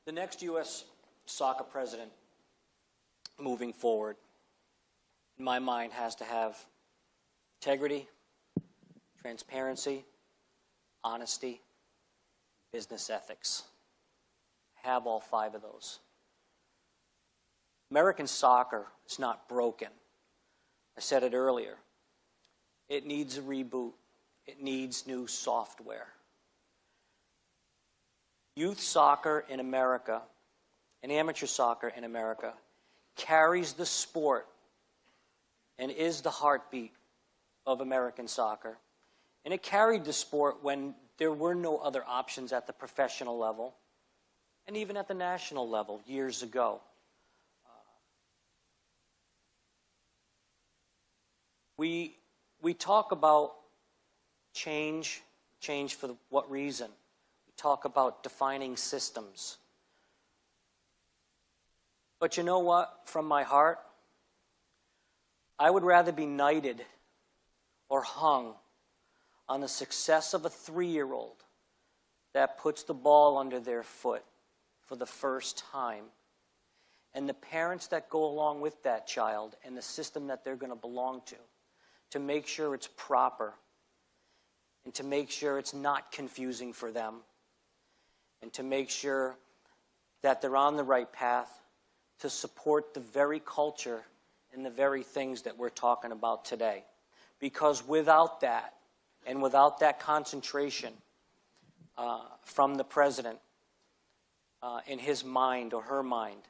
The next U.S. soccer president moving forward, in my mind, has to have integrity, transparency, honesty, business ethics. Have all five of those. American soccer is not broken. I said it earlier. It needs a reboot. It needs new software. Youth soccer in America and amateur soccer in America carries the sport and is the heartbeat of American soccer. And it carried the sport when there were no other options at the professional level and even at the national level years ago. We talk about change for what reason? We talk about defining systems. But you know what? From my heart, I would rather be knighted or hung on the success of a 3-year-old that puts the ball under their foot for the first time, and the parents that go along with that child and the system that they're going to belong to make sure it's proper and to make sure it's not confusing for them and to make sure that they're on the right path to support the very culture and the very things that we're talking about today. Because without that, and without that concentration from the president in his mind or her mind,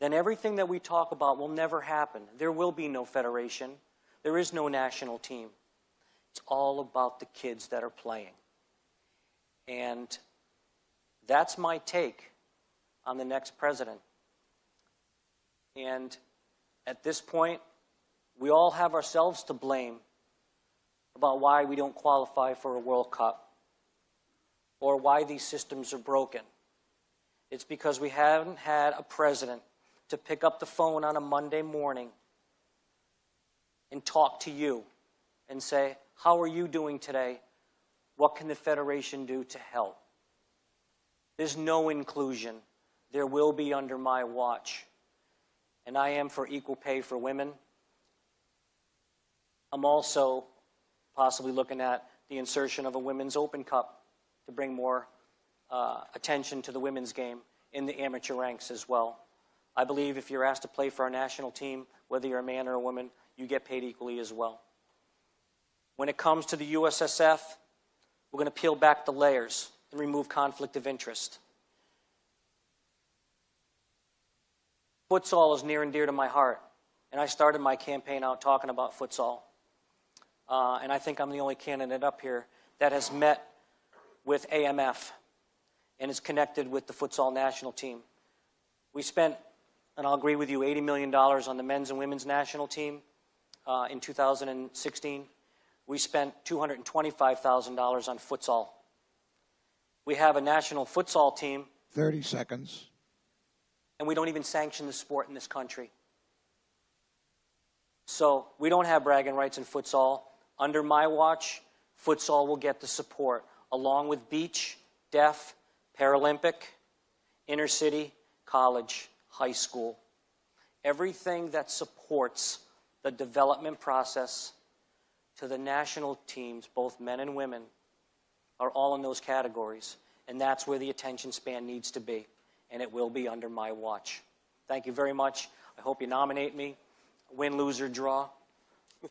then everything that we talk about will never happen. There will be no federation. There is no national team. It's all about the kids that are playing. And that's my take on the next president. And at this point, we all have ourselves to blame about why we don't qualify for a World Cup or why these systems are broken. It's because we haven't had a president to pick up the phone on a Monday morning and talk to you and say, how are you doing today? What can the Federation do to help? There's no inclusion. There will be under my watch. And I am for equal pay for women. I'm also possibly looking at the insertion of a Women's Open Cup to bring more attention to the women's game in the amateur ranks as well. I believe if you're asked to play for our national team, whether you're a man or a woman, you get paid equally as well. When it comes to the USSF, we're going to peel back the layers and remove conflict of interest. Futsal is near and dear to my heart, and I started my campaign out talking about futsal. And I think I'm the only candidate up here that has met with AMF and is connected with the futsal national team. We spent, and I'll agree with you, $80 million on the men's and women's national team in 2016. We spent $225,000 on futsal. We have a national futsal team. 30 seconds. And we don't even sanction the sport in this country. So we don't have bragging rights in futsal. Under my watch, futsal will get the support, along with beach, deaf, Paralympic, inner city, college, high school. Everything that supports the development process to the national teams, both men and women, are all in those categories. And that's where the attention span needs to be. And it will be under my watch. Thank you very much. I hope you nominate me. Win, lose, or draw.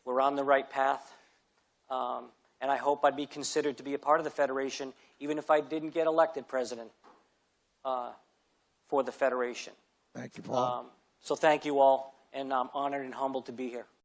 We're on the right path. And I hope I'd be considered to be a part of the Federation, even if I didn't get elected president for the Federation. Thank you, Paul. So thank you all, and I'm honored and humbled to be here.